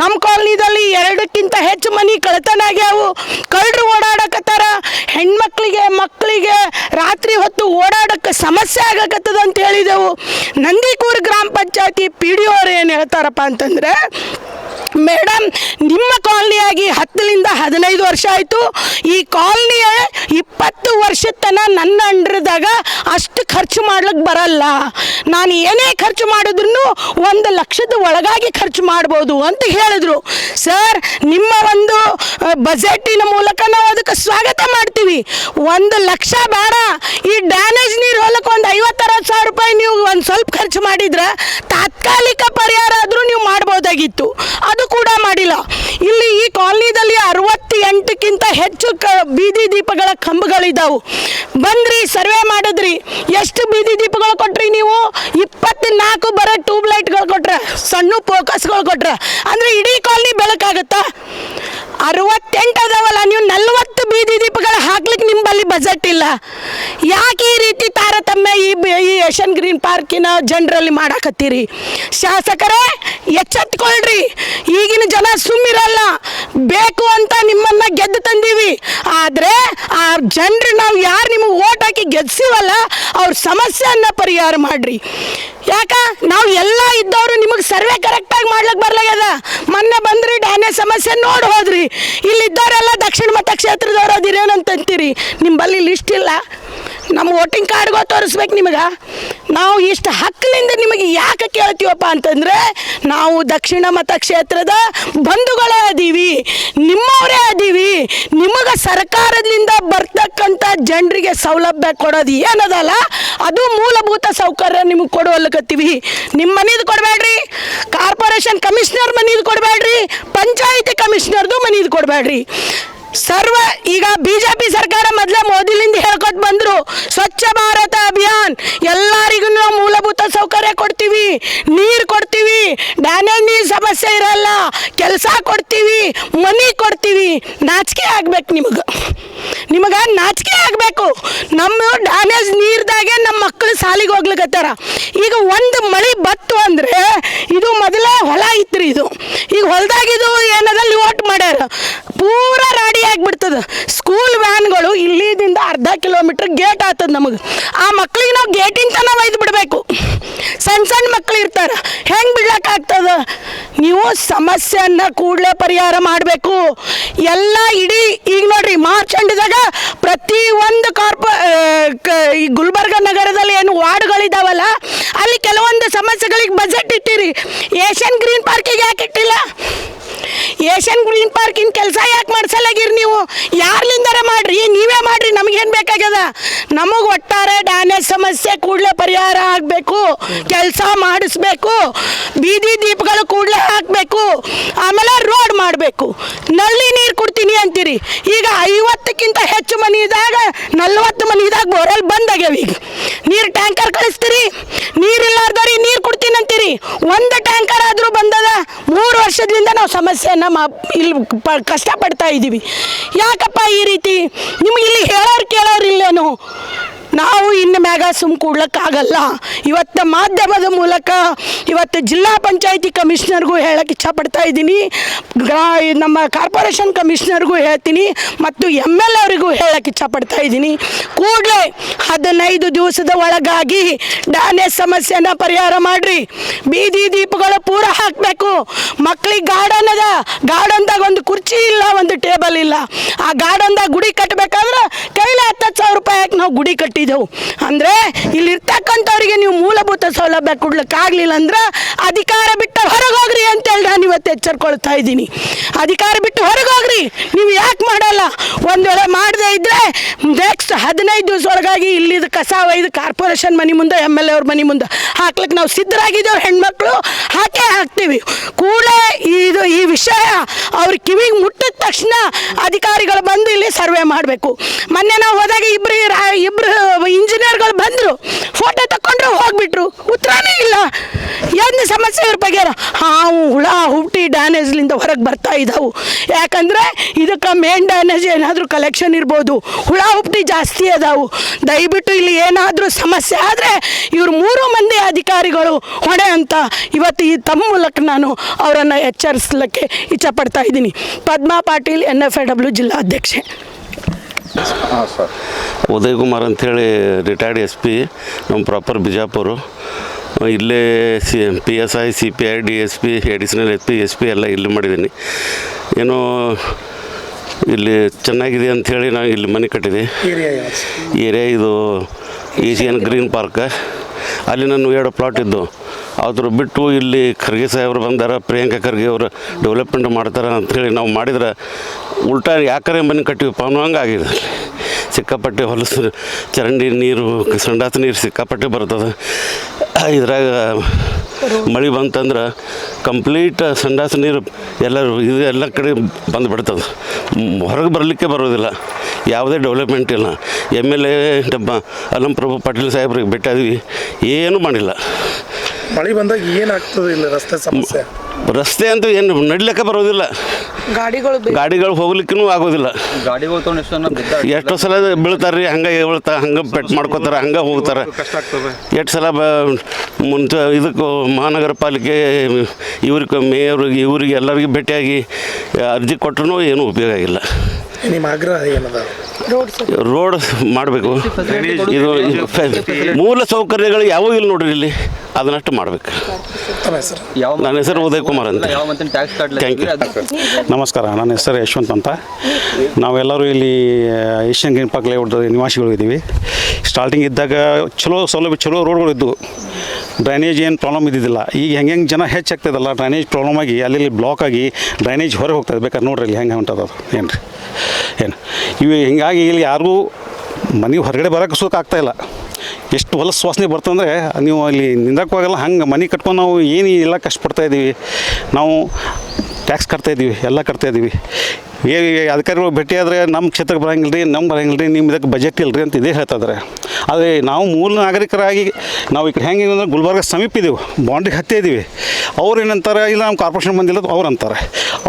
ನಮ್ಮ ಕಾಲನಿದಲ್ಲಿ 2ಕ್ಕಿಂತ ಹೆಚ್ಚು ಮನೆ ಕಳ್ತನ ಆಗ್ಯಾವು. ಕಳ್ಳರು ಓಡಾಡಕತ್ತಾರ. ಹೆಣ್ಮಕ್ಳಿಗೆ ಮಕ್ಕಳಿಗೆ ರಾತ್ರಿ ಹೊತ್ತು ಓಡಾಡಕ್ಕೆ ಸಮಸ್ಯೆ ಆಗಕತ್ತದ ಅಂತ ಹೇಳಿದೆವು. ನಂದಿಕೂರು ಗ್ರಾಮ ಪಂಚಾಯತಿ PDO ಅವ್ರು ಏನು ಹೇಳ್ತಾರಪ್ಪ ಅಂತಂದರೆ, ಮೇಡಮ್ ನಿಮ್ಮ ಕಾಲನಿಯಾಗಿ 10ರಿಂದ 15 ವರ್ಷ ಆಯಿತು. ಈ ಕಾಲನಿಯ 20 ವರ್ಷದ ತನಕ ನನ್ನ ಅಂಡ್ರದಾಗ ಅಷ್ಟು ಖರ್ಚು ಮಾಡ್ಲಿಕ್ಕೆ ಬರಲ್ಲ. ನಾನು ಏನೇ ಖರ್ಚು ಮಾಡಿದ್ರು 1 ಲಕ್ಷದ ಒಳಗಾಗಿ ಖರ್ಚು ಮಾಡ್ಬೋದು ಅಂತ ಹೇಳಿದ್ರು. ಸರ್, ನಿಮ್ಮ ಒಂದು ಬಜೆಟಿನ ಮೂಲಕ ನಾವು ಅದಕ್ಕೆ ಸ್ವಾಗತ ಮಾಡ್ತೀವಿ. 1 ಲಕ್ಷ ಬೇಡ. ಈ ಡ್ಯಾಮೇಜ್ ನೀರು ಹೊಲಕ್ಕೆ ಒಂದು 50-60 ಸಾವಿರ ರೂಪಾಯಿ ನೀವು ಒಂದು ಸ್ವಲ್ಪ ಖರ್ಚು ಮಾಡಿದ್ರೆ ತಾತ್ಕಾಲಿಕ ಪರಿಹಾರ ಆದರೂ ನೀವು ಮಾಡ್ಬೋದಾಗಿತ್ತು. ಅದು ಕೂಡ ಮಾಡಿಲ್ಲ. ಇಲ್ಲಿ ಈ ಕಾಲನಿದಲ್ಲಿ 68ಕ್ಕಿಂತ ಹೆಚ್ಚು ಬೀದಿ ದೀಪಗಳ ಕಂಬಗಳಿದ್ದಾವೆ. ಬಂದ್ರಿ, ಸರ್ವೆ ಮಾಡಿದ್ರಿ, ಎಷ್ಟು ಬೀದಿ ದೀಪಗಳು ಕೊಟ್ರಿ ನೀವು? 24 ಬರೋ ಟ್ಯೂಬ್ ಲೈಟ್ಗಳು ಕೊಟ್ರೆ, ಸಣ್ಣ ಫೋಕಸ್ಗಳು ಕೊಟ್ರೆ. ಅಂದರೆ ಇಡೀ ಕಾಲನಿ ಬೆಳಕಾಗುತ್ತಾ? 68 ಅದಾವಲ್ಲ, ನೀವು 40 ಬೀದಿ ದೀಪಗಳು ಹಾಕ್ಲಿಕ್ಕೆ ನಿಮ್ಮಲ್ಲಿ ಬಜೆಟ್ ಇಲ್ಲ. ಯಾಕೆ ಈ ರೀತಿ ತಾರತಮ್ಯ ಈ ಏಷ್ಯನ್ ಗ್ರೀನ್ ಪಾರ್ಕಿನ ಜನರಲ್ಲಿ ಮಾಡಾಕತ್ತೀರಿ? ಶಾಸಕರೇ, ಎಚ್ಚೆತ್ಕೊಳ್ರಿ. ಈಗಿನ ಜನ ಸುಮ್ಮಿರಲ್ಲ. ಬೇಕು ಅಂತ ನಿಮ್ಮನ್ನು ಗೆದ್ದು ತಂದೀವಿ. ಆದರೆ ಆ ಜನರು, ನಾವು ಯಾರು ನಿಮಗೆ ಓಟ್ ಹಾಕಿ ಗೆದ್ಸಿವಲ್ಲ, ಅವ್ರ ಸಮಸ್ಯೆಯನ್ನು ಪರಿಹಾರ ಮಾಡಿರಿ. ಯಾಕೆ ನಾವು ಎಲ್ಲ ಇದ್ದವರು ನಿಮಗೆ ಸರ್ವೆ ಕರೆಕ್ಟಾಗಿ ಮಾಡ್ಲಿಕ್ಕೆ ಬರ್ಲಾಗ್ಯದ. ಮೊನ್ನೆ ಬಂದ್ರಿ, ಡ್ಯಾಮೇಜ್ ಸಮಸ್ಯೆ ನೋಡಿ ಹೋದ್ರಿ. ಇಲ್ಲಿದ್ದವರೆಲ್ಲ ದಕ್ಷಿಣ ಮತಕ್ಷೇತ್ರದವ್ರು ಅದಿರೇನಂತೀರಿ? ನಿಮ್ಮಲ್ಲಿ ಲಿಸ್ಟ್ ಇಲ್ಲ. ನಮ್ಮ ವೋಟಿಂಗ್ ಕಾರ್ಡ್ಗೋ ತೋರಿಸ್ಬೇಕು ನಿಮಗೆ. ನಾವು ಇಷ್ಟು ಹಕ್ಕಲಿಂದ ನಿಮಗೆ ಯಾಕೆ ಕೇಳ್ತೀವಪ್ಪ ಅಂತಂದರೆ, ನಾವು ದಕ್ಷಿಣ ಮತಕ್ಷೇತ್ರದ ಬಂಧುಗಳೇ ಅದೀವಿ, ನಿಮ್ಮವರೇ ಅದೀವಿ. ನಿಮಗೆ ಸರ್ಕಾರದಿಂದ ಬರ್ತಕ್ಕಂಥ ಜನರಿಗೆ ಸೌಲಭ್ಯ ಕೊಡೋದು ಏನದಲ್ಲ, ಅದು ಮೂಲಭೂತ ಸೌಕರ್ಯ ನಿಮಗೆ ಕೊಡುವಲ್ಲಕತ್ತೀವಿ. ನಿಮ್ಮ ಮನೇದು ಕೊಡಬೇಡ್ರಿ, ಕಾರ್ಪೊರೇಷನ್ ಕಮಿಷನರ್ ಮನೇದು ಕೊಡಬೇಡ್ರಿ, ಪಂಚಾಯಿತಿ ಕಮಿಷನರ್ದು ಮನೇದು ಕೊಡಬೇಡ್ರಿ. ಈಗ BJP ಸರ್ಕಾರ ಮೊದಲೇ ಮೋದಿಲಿಂದ ಹೇಳ್ಕೊಟ್ಟು ಬಂದರು, ಸ್ವಚ್ಛ ಭಾರತ ಅಭಿಯಾನ್, ಎಲ್ಲರಿಗೂ ನಾವು ಮೂಲಭೂತ ಸೌಕರ್ಯ ಕೊಡ್ತೀವಿ, ನೀರು ಕೊಡ್ತೀವಿ, ಡ್ಯಾಮೇಜ್ ನೀರು ಸಮಸ್ಯೆ ಇರಲ್ಲ, ಕೆಲಸ ಕೊಡ್ತೀವಿ, ಮನೆ ಕೊಡ್ತೀವಿ. ನಾಚಿಕೆ ಆಗ್ಬೇಕು ನಿಮಗೆ ನಾಚಿಕೆ ಆಗಬೇಕು. ನಮ್ಮ ಡ್ಯಾಮೇಜ್ ನೀರ್ದಾಗೆ ನಮ್ಮ ಮಕ್ಕಳು ಸಾಲಿಗೆ ಹೋಗ್ಲಿಕ್ಕತ್ತಾರ. ಈಗ ಒಂದು ಮಳೆ ಬತ್ತು ಅಂದರೆ, ಇದು ಮೊದಲೇ ಹೊಲ ಇತ್ರಿ, ಈಗ ಹೊಲದಾಗಿದು ಏನದ ಲಿವೋಟ್ ಮಾಡ್ಯಾರ, ಪೂರ ರಾಡಿ ಆಗಿಬಿಡ್ತದೆ. ಸ್ಕೂಲ್ ವ್ಯಾನ್ಗಳು ಇಲ್ಲಿದಿಂದ ಅರ್ಧ ಕಿಲೋಮೀಟ್ರ್ ಗೇಟ್ ಆಗ್ತದೆ ನಮಗೆ. ಆ ಮಕ್ಳಿಗೆ ನಾವು ಗೇಟಿನ ತನಕ ಒಯ್ದು ಬಿಡಬೇಕು. ಸಣ್ಣ ಮಕ್ಕಳು ಇರ್ತಾರೆ, ಹೆಂಗೆ ಬಿಡ್ಲಿಕ್ಕಾಗ್ತದ? ನೀವು ಸಮಸ್ಯೆಯನ್ನು ಕೂಡಲೇ ಪರಿಹಾರ ಮಾಡಬೇಕು. ಎಲ್ಲ ಇಡೀ ಈಗ ನೋಡ್ರಿ, ಮಾರ್ಚ್ ಎಂಡ್ದಾಗ ಪ್ರತಿ ಒಂದು ಈ ಗುಲ್ಬರ್ಗ ನಗರದಲ್ಲಿ ಏನು ವಾರ್ಡ್ಗಳಿದಾವಲ್ಲ, ಅಲ್ಲಿ ಕೆಲವೊಂದು ಸಮಸ್ಯೆಗಳಿಗೆ ಬಜೆಟ್ ಇಟ್ಟಿರಿ. ಏಷ್ಯನ್ ಗ್ರೀನ್ ಪಾರ್ಕಿಗೆ ಯಾಕೆ ಇಟ್ಟಿಲ್ಲ? ಏಷ್ಯನ್ ಗ್ರೀನ್ ಪಾರ್ಕಿನ ಕೆಲಸ ಯಾಕೆ ಮಾಡಿಸಲಾಗಿರಿ ನೀವು? ಯಾರ್ಲಿಂದಾರ ಮಾಡ್ರಿ, ನೀವೇ ಮಾಡ್ರಿ, ನಮಗೇನು ಬೇಕಾಗ್ಯದ? ನಮಗೆ ಒಟ್ಟಾರೆ ಡ್ಯಾಮೇಜ್ ಸಮಸ್ಯೆ ಕೂಡಲೇ ಪರಿಹಾರ ಆಗಬೇಕು, ಕೆಲಸ ಮಾಡಿಸ್ಬೇಕು, ಬೀದಿ ದೀಪಗಳು ಕೂಡಲೇ ಹಾಕಬೇಕು, ಆಮೇಲೆ ರೋಡ್ ಮಾಡಬೇಕು. ನಲ್ಲಿ ನೀರು ಕೊಡ್ತೀನಿ ಅಂತೀರಿ. ಈಗ 50ಕ್ಕಿಂತ ಹೆಚ್ಚು ಮನೆ ಇದ್ದಾಗ 40 ಮನೆ ಇದ್ದಾಗ ಬೋರ್ವೆಲ್ ಬಂದಾಗ್ಯಾವ. ಈಗ ನೀರು ಟ್ಯಾಂಕರ್ ಕಳಿಸ್ತೀರಿ, ನೀರಿಲ್ಲಾರ್ದವ್ರಿಗೆ ನೀರು ಕೊಡ್ತೀನಿ ಅಂತೀರಿ. ಒಂದು ಟ್ಯಾಂಕರ್ ಆದರೂ ಬಂದದ? 3 ವರ್ಷದಿಂದ ನಾವು ಸಮಸ್ಯೆಯನ್ನು ಇಲ್ಲಿ ಕಷ್ಟಪಡ್ತಾ ಇದ್ದೀವಿ. ಯಾಕಪ್ಪ ಈ ರೀತಿ? ನಿಮಗೆ ಇಲ್ಲಿ ಹೇಳೋರು ಕೇಳೋರು ಇಲ್ಲೇನು? ನಾವು ಇನ್ನು ಮ್ಯಾಗ ಸುಮ್ ಕೂಡ್ಲಕ್ಕಾಗಲ್ಲ. ಇವತ್ತು ಮಾಧ್ಯಮದ ಮೂಲಕ ಇವತ್ತು ಜಿಲ್ಲಾ ಪಂಚಾಯತಿ ಕಮಿಷನರ್ಗೂ ಹೇಳಕ್ಕೆ ಇಚ್ಛಪಡ್ತಾ ಇದ್ದೀನಿ, ನಮ್ಮ ಕಾರ್ಪೊರೇಷನ್ ಕಮಿಷನರ್ಗೂ ಹೇಳ್ತೀನಿ ಮತ್ತು MLA ಅವರಿಗೂ ಹೇಳಕ್ಕೆ ಇಚ್ಛಪಡ್ತಾ ಇದ್ದೀನಿ. ಕೂಡಲೇ 15 ದಿವಸದ ಒಳಗಾಗಿ ಡ್ಯಾನೇಜ್ ಸಮಸ್ಯೆನ ಪರಿಹಾರ ಮಾಡಿರಿ. ಬೀದಿ ದೀಪಗಳು ಪೂರ ಹಾಕಬೇಕು. ಮಕ್ಕಳಿಗೆ ಗಾರ್ಡನ್ ಅದ, ಗಾರ್ಡನ್ದಾಗ ಒಂದು ಕುರ್ಚಿ ಇಲ್ಲ, ಒಂದು ಟೇಬಲ್ ಇಲ್ಲ. ಆ ಗಾರ್ಡನ್ದಾಗ ಗುಡಿ ಕಟ್ಟಬೇಕಾದ್ರೆ ಕೈಲಿ 10,000 ರೂಪಾಯಿ ಹಾಕಿ ನಾವು ಗುಡಿ ಕಟ್ಟಿದ್ದೆವು. ಅಂದರೆ ಇಲ್ಲಿರ್ತಕ್ಕಂಥವ್ರಿಗೆ ನೀವು ಮೂಲಭೂತ ಸೌಲಭ್ಯ ಕೊಡ್ಲಿಕ್ಕಾಗಲಿಲ್ಲ ಅಂದ್ರೆ ಅಧಿಕಾರ ಬಿಟ್ಟು ಹೊರಗೆ ಹೋಗ್ರಿ ಅಂತೇಳಿ ನಾನು ಇವತ್ತು ಎಚ್ಚರಿಕೊಳ್ತಾ ಇದ್ದೀನಿ. ಅಧಿಕಾರ ಬಿಟ್ಟು ಹೊರಗೆ ಹೋಗ್ರಿ. ನೀವು ಯಾಕೆ ಮಾಡಲ್ಲ? ಒಂದು ವೇಳೆ ಮಾಡದೇ ಇದ್ದರೆ ನೆಕ್ಸ್ಟ್ 15 ದಿವಸ ಒಳಗಾಗಿ ಇಲ್ಲಿದ್ದು ಕಸ ಒಯ್ದು ಕಾರ್ಪೊರೇಷನ್ ಮನೆ ಮುಂದೆ MLA ಅವ್ರ ಮನೆ ಮುಂದೆ ಹಾಕ್ಲಿಕ್ಕೆ ನಾವು ಸಿದ್ಧರಾಗಿದ್ದೇವೆ. ಹೆಣ್ಮಕ್ಳು ಹಾಕ್ತೀವಿ. ಕೂಡಲೇ ಈ ವಿಷಯ ಅವ್ರ ಕಿವಿಗೆ ಮುಟ್ಟಿದ ತಕ್ಷಣ ಅಧಿಕಾರಿಗಳು ಬಂದು ಇಲ್ಲಿ ಸರ್ವೆ ಮಾಡಬೇಕು. ಮೊನ್ನೆ ನಾವು ಹೋದಾಗ ಇಬ್ಬರು ಇಂಜಿನಿಯರ್ಗಳು ಬಂದರು, ಫೋಟೋ ತಗೊಂಡ್ರು, ಹೋಗ್ಬಿಟ್ರು, ಉತ್ತರನೇ ಇಲ್ಲ. ಏನು ಸಮಸ್ಯೆ ಇವ್ರ ಬಗೆರ ಹುಳ ಹುಟ್ಟಿ ಡ್ಯಾನೇಜ್ಲಿಂದ ಹೊರಗೆ ಬರ್ತಾ ಇದ್ದಾವೆ. ಯಾಕಂದರೆ ಇದಕ್ಕೆ ಮೇನ್ ಡ್ಯಾನೇಜ್ ಏನಾದರೂ ಕಲೆಕ್ಷನ್ ಇರ್ಬೋದು, ಹುಳ ಹುಟ್ಟಿ ಜಾಸ್ತಿ ಅದಾವು. ದಯವಿಟ್ಟು ಇಲ್ಲಿ ಏನಾದರೂ ಸಮಸ್ಯೆ ಆದರೆ ಇವ್ರು 3 ಮಂದಿ ಅಧಿಕಾರಿಗಳು ಹೊಣೆ ಅಂತ ಇವತ್ತು ಈ ತಮ್ಮ ಮೂಲಕ ನಾನು ಅವರನ್ನು ಎಚ್ಚರಿಸಲಿಕ್ಕೆ ಇಚ್ಛಪಡ್ತಾ ಇದ್ದೀನಿ. ಪದ್ಮಾ ಪಾಟೀಲ್, NFIW ಜಿಲ್ಲಾ ಅಧ್ಯಕ್ಷೆ. ಉದಯ್ ಕುಮಾರ್ ಅಂಥೇಳಿ ರಿಟೈರ್ಡ್ SP, ನಮ್ಮ ಪ್ರಾಪರ್ ಬಿಜಾಪುರ. ಇಲ್ಲೇ PSI, CPI, DSP, additional SP ಎಲ್ಲ ಇಲ್ಲಿ ಮಾಡಿದ್ದೀನಿ. ಏನೋ ಇಲ್ಲಿ ಚೆನ್ನಾಗಿದೆ ಅಂಥೇಳಿ ನಾವು ಇಲ್ಲಿ ಮನೆ ಕಟ್ಟಿದೆ. ಏರಿಯಾ ಇದು ಏಷಿಯನ್ ಗ್ರೀನ್ ಪಾರ್ಕ್. ಅಲ್ಲಿ ನಾನು 2 ಪ್ಲಾಟ್ ಇದ್ದು. ಅದ್ರ ಬಿಟ್ಟು ಇಲ್ಲಿ ಖರ್ಗೆ ಸಾಹೇಬ್ರು ಬಂದಾರ, ಪ್ರಿಯಾಂಕಾ ಖರ್ಗೆ ಅವರು ಡೆವಲಪ್ಮೆಂಟ್ ಮಾಡ್ತಾರೆ ಅಂಥೇಳಿ ನಾವು ಮಾಡಿದ್ರೆ ಉಲ್ಟಾ ಯಾಕರೆ ಮನೆ ಕಟ್ಟಿವಪ್ಪ ಅನ್ನೋ ಹಂಗೆ ಆಗಿದೆ. ಸಿಕ್ಕಾಪಟ್ಟೆ ಹೊಲಸು ಚರಂಡಿ ನೀರು, ಸಂಡಾಸ ನೀರು ಸಿಕ್ಕಾಪಟ್ಟೆ ಬರ್ತದೆ. ಇದ್ರಾಗ ಮಳೆ ಬಂತಂದ್ರೆ ಕಂಪ್ಲೀಟ್ ಸಂಡಾಸ ನೀರು ಎಲ್ಲ ಕಡೆ ಬಂದು ಬಿಡ್ತದೆ. ಹೊರಗೆ ಬರಲಿಕ್ಕೆ ಬರೋದಿಲ್ಲ. ಯಾವುದೇ ಡೆವಲಪ್ಮೆಂಟ್ ಇಲ್ಲ. MLA ಅಲ್ಲಂಪ್ರಭು ಪಾಟೀಲ್ ಸಾಹೇಬ್ರಿಗೆ ಭೇಟಿಯಾದ್ವಿ, ಏನೂ ಮಾಡಿಲ್ಲ. ಮಳೆ ಬಂದಾಗ ಏನಾಗ್ತದೆ ಇಲ್ಲಿ ರಸ್ತೆ ಸಮಸ್ಯೆ? ರಸ್ತೆ ಅಂತೂ ಏನು ನಡಿಲಿಕ್ಕೆ ಬರೋದಿಲ್ಲ. ಗಾಡಿಗಳು ಹೋಗ್ಲಿಕ್ಕೂ ಆಗೋದಿಲ್ಲ. ಎಷ್ಟು ಸಲ ಬೀಳ್ತಾರೆ ರೀ, ಹಂಗೆ ಹಂಗೆ ಪೆಟ್ ಮಾಡ್ಕೋತಾರೆ, ಹಂಗೆ ಹೋಗ್ತಾರೆ. ಎಷ್ಟು ಸಲ ಮುಂಚೆ ಇದಕ್ಕೆ ಮಹಾನಗರ ಪಾಲಿಕೆ ಇವ್ರಿಗೆ ಮೇಯವ್ರಿಗೆ ಇವ್ರಿಗೆ ಎಲ್ಲರಿಗೆ ಭೇಟಿಯಾಗಿ ಅರ್ಜಿ ಕೊಟ್ಟರು ಏನೂ ಉಪಯೋಗ ಆಗಿಲ್ಲ. ನಿಮ್ಮ ಆಗ್ರಹ ಏನದ? ರೋಡ್ ಮಾಡಬೇಕು. ಇದು ಮೂಲ ಸೌಕರ್ಯಗಳು ಯಾವೂ ಇಲ್ಲ ನೋಡ್ರಿ ಇಲ್ಲಿ, ಅದನ್ನಷ್ಟು ಮಾಡಬೇಕು. ನನ್ನ ಹೆಸರು ಉದಯ್ ಕುಮಾರ್ ಅಂತ. Thank you. ನಮಸ್ಕಾರ, ನನ್ನ ಹೆಸರು ಯಶವಂತ್ ಅಂತ. ನಾವೆಲ್ಲರೂ ಇಲ್ಲಿ ಏಷ್ಯನ್ ಗ್ರೀನ್ ಪಾರ್ಕ್ ಲೇಔಟ್ ನಿವಾಸಿಗಳು ಇದ್ದೀವಿ. ಸ್ಟಾರ್ಟಿಂಗ್ ಇದ್ದಾಗ ಚಲೋ ಸೌಲಭ್ಯ, ಚಲೋ ರೋಡ್ಗಳು ಇದ್ದವು. ಡ್ರೈನೇಜ್ ಏನು ಪ್ರಾಬ್ಲಮ್ ಇದ್ದಿದ್ದಿಲ್ಲ. ಈಗ ಹೆಂಗೆ ಜನ ಹೆಚ್ಚಾಗ್ತದಲ್ಲ, ಡ್ರೈನೇಜ್ ಪ್ರಾಬ್ಲಮ್ ಆಗಿ ಅಲ್ಲಿ ಬ್ಲಾಕ್ ಆಗಿ ಡ್ರೈನೇಜ್ ಹೊರಗೆ ಹೋಗ್ತದೆ. ಬೇಕಾದ್ರೆ ನೋಡ್ರಿ ಇಲ್ಲಿ ಹೆಂಗೆ ಹೊಂಟದ ಏನು ರೀ ಇವು. ಹಿಂಗಾಗಿ ಇಲ್ಲಿ ಯಾರಿಗೂ ಮನೆ ಹೊರಗಡೆ ಬರೋಕ್ಕೆ ಸುಖ ಆಗ್ತಾಯಿಲ್ಲ. ಎಷ್ಟು ಹೊಲಸು ವಾಸನೆ ಬರ್ತಂದರೆ ನೀವು ಅಲ್ಲಿ ನಿಂದಕ್ಕೆ ಹೋಗಲ್ಲ. ಹಂಗೆ ಮನೆ ಕಟ್ಕೊಂಡು ನಾವು ಏನು ಎಲ್ಲ ಕಷ್ಟಪಡ್ತಾಯಿದ್ದೀವಿ. ನಾವು ಟ್ಯಾಕ್ಸ್ ಕಟ್ತಾಯಿದ್ದೀವಿ, ಎಲ್ಲ ಕಟ್ತಾಯಿದ್ದೀವಿ. ಅಧಿಕಾರಿಗಳು ಭೇಟಿಯಾದರೆ ನಮ್ಮ ಕ್ಷೇತ್ರಕ್ಕೆ ಬರೋಂಗಿಲ್ಲ ರೀ, ಬರೋಂಗಿಲ್ಲ ರೀ, ನಿಮ್ಮ ಇದಕ್ಕೆ ಬಜೆಟ್ ಇಲ್ಲ ರೀ ಅಂತ ಇದೇ ಹೇಳ್ತಾ ಇದ್ದಾರೆ. ಆದರೆ ನಾವು ಮೂಲ ನಾಗರಿಕರಾಗಿ ನಾವು ಈ ಕಡೆ ಹೆಂಗೆ ಅಂದರೆ ಗುಲ್ಬರ್ಗ ಸಮೀಪ ಇದ್ದೀವಿ, ಬಾಂಡ್ರಿಗೆ ಹತ್ತೇ ಇದ್ದೀವಿ. ಅವ್ರು ಏನಂತಾರೆ, ಇಲ್ಲ ನಮ್ಮ ಕಾರ್ಪೊರೇಷನ್ ಬಂದಿಲ್ಲ ಅವ್ರು ಅಂತಾರೆ.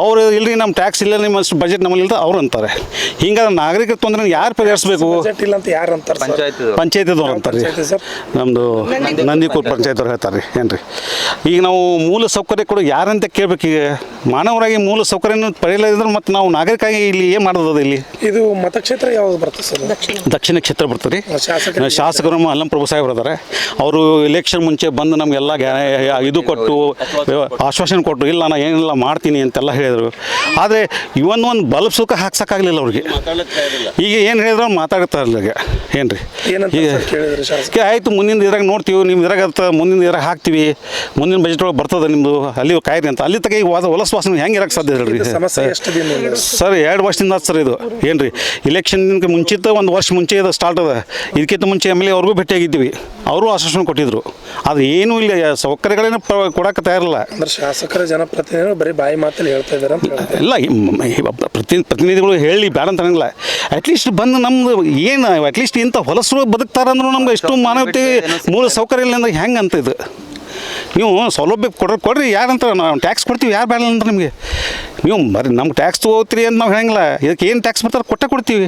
ಅವರು ಇಲ್ಲರಿ ನಮ್ಮ ಟ್ಯಾಕ್ಸ್ ಇಲ್ಲ, ನಿಮ್ಮ ಬಜೆಟ್ ನಮ್ಮಲ್ಲಿ ಇಲ್ಲ ಅವ್ರು ಅಂತಾರೆ. ಹಿಂಗಾದ್ರೆ ನಾಗರಿಕರ ತೊಂದರೆ ಯಾರು ಪರಿಹರಿಸಬೇಕು? ಪಂಚಾಯತಿದವ್ರು ಅಂತಾರೆ ರೀ. ನಮ್ಮದು ನಂದಿಕೂರು ಪಂಚಾಯತ್ದವ್ರು ಹೇಳ್ತಾರೆ ರೀ. ಏನು ರೀ ಈಗ ನಾವು ಮೂಲ ಸೌಕರ್ಯ ಕೊಡು ಯಾರಂತ ಕೇಳಬೇಕು. ಈಗ ಮಾನವರಾಗಿ ಮೂಲ ಸೌಕರ್ಯನ ಪಡೆಯಲಿದ್ರೆ ಮತ್ತು ನಾವು ನಾಗರಿಕಾಗಿ ಇಲ್ಲಿ ಏನು ಮಾಡೋದು? ಇಲ್ಲಿ ಇದು ಮತಕ್ಷೇತ್ರ ಯಾವುದು ಬರ್ತದೆ ಸರ್? ದಕ್ಷಿಣ ಕ್ಷೇತ್ರ ಬರ್ತದೆ ರೀ. ಶಾಸಕರು ಅಲ್ಲಂಪ್ರಭು ಸಾಹೇಬ್ರು ಅದಾರೆ. ಅವರು ಎಲೆಕ್ಷನ್ ಮುಂಚೆ ಬಂದು ನಮಗೆಲ್ಲ ಇದು ಕೊಟ್ಟು ಆಶ್ವಾಸನೆ ಕೊಟ್ಟು, ಇಲ್ಲ ನಾನು ಏನಿಲ್ಲ ಮಾಡ್ತೀನಿ ಅಂತೆಲ್ಲ ಹೇಳಿದರು. ಆದರೆ ಒಂದು ಬಲ್ಬ್ ಸುಖ ಹಾಕ್ಸೋಕ್ಕಾಗಲಿಲ್ಲ ಅವ್ರಿಗೆ. ಈಗ ಏನು ಹೇಳಿದ್ರು ಮಾತಾಡ್ತಾ ಇಲ್ಲ. ಈಗ ಏನು ರೀ ಈಗ ಆಯಿತು, ಮುಂದಿನ ಇದ್ರಾಗ ನೋಡ್ತೀವಿ, ನಿಮ್ಮ ಇದ್ರಾಗ ಮುಂದಿನ ಇದ್ರಾಗ ಹಾಕ್ತೀವಿ, ಮುಂದಿನ ಬಜೆಟ್ ಒಳಗೆ ಬರ್ತದೆ ನಿಮ್ಮದು, ಅಲ್ಲಿ ಕಾಯ್ರಿ ಅಂತ. ಅಲ್ಲಿ ತಗ ಈಗ ಹೊಲಸು ವಾಸನೆ ಹೆಂಗೆ ಇರೋಕ್ಕೆ ಸಾಧ್ಯ ಹೇಳ್ರಿ ಸರ್? 2 ವರ್ಷದಿಂದ ಸರ್ ಇದು. ಏನು ರೀ ಇಲೆಕ್ಷನ್ಗೆ ಮುಂಚಿತ 1 ವರ್ಷ ಮುಂಚೆ ಇದು ಸ್ಟಾರ್ಟ್ ಅದ. ಇದಕ್ಕಿಂತ ಮುಂಚೆ MLA ಅವ್ರಿಗೂ ಭೇಟಿಯಾಗಿದ್ದೀವಿ. ಅವರು ಆಶ್ವಾಸನೆ ಕೊಟ್ಟಿದ್ರು. ಅದು ಏನೂ ಇಲ್ಲ, ಸೌಕರ್ಯಗಳೇನು ಕೊಡೋಕೆ ತಯಾರಿಲ್ಲ. ಶಾಸಕರ ಜನಪ್ರತಿನಿಧಿಗಳು ಬರೀ ಬಾಯಿ ಮಾತಲ್ಲಿ ಹೇಳ್ತಾ ಇದ್ದಾರೆ ಇಲ್ಲ. ಪ್ರತಿನಿಧಿಗಳು ಹೇಳಿ ಬೇಡ ಅಂತ ಅನ್ನಂಗಿಲ್ಲ. ಅಟ್ಲೀಸ್ಟ್ ಬಂದು ನಮ್ಮದು ಏನು ಅಟ್ಲೀಸ್ಟ್ ಇಂಥ ಹೊಲಸರು ಬದುಕ್ತಾರಂದ್ರೂ ನಮ್ಗೆ ಎಷ್ಟು ಮಾನವತೆ ಮೂಲ ಸೌಕರ್ಯ ಇಲ್ಲ ಅಂದ್ರೆ ಹೆಂಗೆ ಅಂತ ಇದು ನೀವು ಸೌಲಭ್ಯ ಕೊಡ್ರಿ ಯಾರಂತ ನಾವು ಟ್ಯಾಕ್ಸ್ ಕೊಡ್ತೀವಿ, ಯಾರು ಬೇಡ ಅಂತ ನಿಮಗೆ. ನೀವು ಬರೀ ನಮ್ಗೆ ಟ್ಯಾಕ್ಸ್ ತೊಗೋತೀರಿ ಅಂತ ನಾವು ಹೇಳಂಗಿಲ್ಲ. ಇದಕ್ಕೆ ಏನು ಟ್ಯಾಕ್ಸ್ ಬರ್ತಾರೆ ಕೊಡ್ತೀವಿ.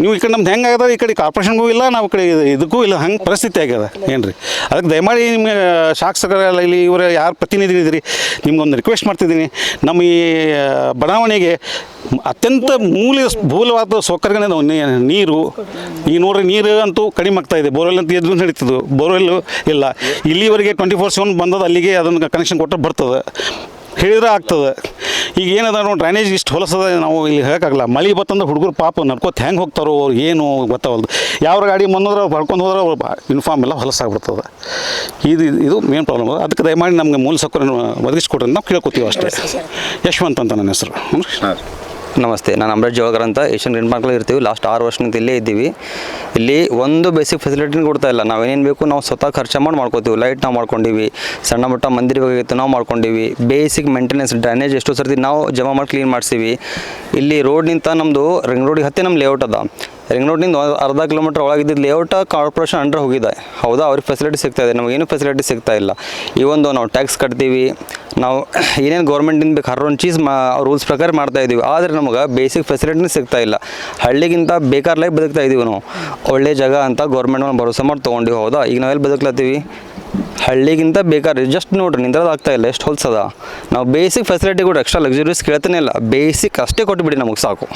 ನೀವು ಈ ಕಡೆ ನಮ್ದು ಹೆಂಗೆ ಆಗ್ಯದ, ಈ ಕಡೆ ಕಾರ್ಪೊರೇಷನ್ಗೂ ಇಲ್ಲ, ನಾವು ಈ ಕಡೆ ಇದಕ್ಕೂ ಇಲ್ಲ, ಹಂಗೆ ಪರಿಸ್ಥಿತಿ ಆಗ್ಯದ ಏನು ರೀ. ಅದಕ್ಕೆ ದಯಮಾಡಿ ನಿಮಗೆ ಶಾಸಕರೆಲ್ಲ ಇಲ್ಲಿ ಇವರ ಯಾರು ಪ್ರತಿನಿಧಿ ಇದ್ದೀರಿ, ನಿಮ್ಗೊಂದು ರಿಕ್ವೆಸ್ಟ್ ಮಾಡ್ತಿದ್ದೀನಿ. ನಮ್ಮ ಈ ಬಡಾವಣೆಗೆ ಅತ್ಯಂತ ಮೂಲವಾದ ಸೌಕರ್ಯ ನೀರು. ಈಗ ನೋಡ್ರಿ, ನೀರು ಅಂತೂ ಕಡಿಮೆ ಆಗ್ತಾಯಿದೆ. ಬೋರ್ವೆಲ್ ಅಂತ ಎದ್ದು ನಡೀತದೆ, ಬೋರ್ವೆಲ್ಲು ಇಲ್ಲ. ಇಲ್ಲಿವರೆಗೆ 24/7 ಬಂದದ, ಅಲ್ಲಿಗೆ ಅದನ್ನು ಕನೆಕ್ಷನ್ ಕೊಟ್ಟರೆ ಬರ್ತದೆ, ಹೇಳಿದ್ರೆ ಆಗ್ತದೆ. ಈಗ ಏನದ ನಾವು ಡ್ರೈನೇಜ್ ಇಷ್ಟು ಹೊಲಸದ, ನಾವು ಇಲ್ಲಿ ಹೇಳೋಕ್ಕಾಗಲ್ಲ. ಮಳೆ ಬತ್ತಂದ್ರೆ ಹುಡುಗರು ಪಾಪ ನಡ್ಕೋತ ಹೆಂಗೆ ಹೋಗ್ತಾರೋ ಅವ್ರು ಏನು ಗೊತ್ತಾಗಲ್ದು. ಯಾವ ಗಾಡಿ ಬಂದೋದ್ರೆ ಅವ್ರು ಬರ್ಕೊಂಡು ಹೋದ್ರೆ ಅವ್ರು ಯೂನಿಫಾರ್ಮ್ ಎಲ್ಲ ಹೊಲಸಾಗ್ಬಿಡ್ತದೆ. ಇದು ಮೇನ್ ಪ್ರಾಬ್ಲಮ್. ಅದಕ್ಕೆ ದಯಮಾಡಿ ನಮಗೆ ಮೂಲ ಸೌಕರ್ಯ ಒದಗಿಸ್ಕೊಡ್ರಿ ನಾವು ಕೇಳ್ಕೊತೀವಿ ಅಷ್ಟೇ. ಯಶವಂತ್ ಅಂತ ನನ್ನ ಹೆಸರು. ನಮಸ್ತೆ, ನಾನು ಅಮೃತ್ ಜೋಳಗರ್ ಅಂತ ಏಷ್ಯನ್ ಗ್ರೀನ್ ಪಾರ್ಕಲ್ಲಿ ಇರ್ತೀವಿ. ಲಾಸ್ಟ್ 6 ವರ್ಷದಿಂದ ಇಲ್ಲೇ ಇದ್ದೀವಿ. ಇಲ್ಲಿ ಒಂದು ಬೇಸಿಕ್ ಫೆಸಿಲಿಟಿನ ಕೊಡ್ತಾ ಇಲ್ಲ. ನಾವೇನೇನು ಬೇಕು ನಾವು ಸ್ವತಃ ಖರ್ಚು ಮಾಡ್ಕೋತೀವಿ. ಲೈಟ್ ನಾವು ಮಾಡ್ಕೊಂಡಿವಿ, ಸಣ್ಣ ಪುಟ್ಟ ಮಂದಿರ ಬೇಕಾಗಿತ್ತು ನಾವು ಮಾಡ್ಕೊಂಡಿವಿ. ಬೇಸಿಕ್ ಮೇಂಟೆನೆನ್ಸ್, ಡ್ರೈನೇಜ್ ಎಷ್ಟೋ ಸರ್ತಿ ನಾವು ಜಮಾ ಮಾಡಿ ಕ್ಲೀನ್ ಮಾಡಿಸ್ತೀವಿ. ಇಲ್ಲಿ ರೋಡ್ನಿಂದ ನಮ್ಮದು ರಿಂಗ್ ರೋಡಿಗೆ ಹತ್ತಿ ನಮ್ಮ ಲೇಔಟ್ ಅದ. ರಿಂಗ್ ರೋಡ್ನಿಂದ ಅರ್ಧ ಕಿಲೋಮೀಟ್ರ್ ಒಳಗಿದ್ದ ಲೇಔಟ ಕಾರ್ಪೊರೇಷನ್ ಅಂಡರ್ ಹೋಗಿದೆ. ಹೌದಾ, ಅವ್ರಿಗೆ ಫೆಸಿಲಿಟಿ ಸಿಗ್ತಾ ಇದೆ, ನಮಗೇನು ಫೆಸಿಲಿಟಿ ಸಿಗ್ತಾ ಇಲ್ಲ. ಈ ಒಂದು ನಾವು ಟ್ಯಾಕ್ಸ್ ಕಟ್ತೀವಿ, ನಾವು ಏನೇನು ಗೌರ್ಮೆಂಟಿಂದ ಬೇಕು ಹರ್ ಒಂದು ಚೀಸ್ ರೂಲ್ಸ್ ಪ್ರಕಾರ ಮಾಡ್ತಾಯಿದ್ದೀವಿ. ಆದರೆ ನಮಗೆ ಬೇಸಿಕ್ ಫೆಸಿಲಿಟಿನೇ ಸಿಗ್ತಾ ಇಲ್ಲ. ಹಳ್ಳಿಗಿಂತ ಬೇಕಾರ್ ಲೈಫ್ ಬದುಕ್ತಾ ಇದ್ದೀವಿ ನಾವು. ಒಳ್ಳೆ ಜಾಗ ಅಂತ ಗೌರ್ಮೆಂಟ್ ಭರೋಸೆ ಮಾಡಿ ತೊಗೊಂಡಿವಿ. ಹೌದಾ, ಈಗ ನಾವೆಲ್ಲಿ ಬದುಕ್ಲತ್ತೀವಿ? ಹಳ್ಳಿಗಿಂತ ಬೇಕಾದ್ರೆ ಜಸ್ಟ್ ನೋಡ್ರಿ, ನಿಂದ್ರದ್ದು ಆಗ್ತಾ ಇಲ್ಲ, ಎಷ್ಟು ಹೊಲ್ಸದ. ನಾವು ಬೇಸಿಕ್ ಫೆಸಿಲಿಟಿ ಕೂಡ ಎಕ್ಸ್ಟ್ರಾ ಲಕ್ಸುರಿಯಸ್ ಕೇಳ್ತಾನೆ ಇಲ್ಲ, ಬೇಸಿಕ್ ಅಷ್ಟೇ ಕೊಟ್ಟುಬಿಡಿ, ನಮಗೆ ಸಾಕು.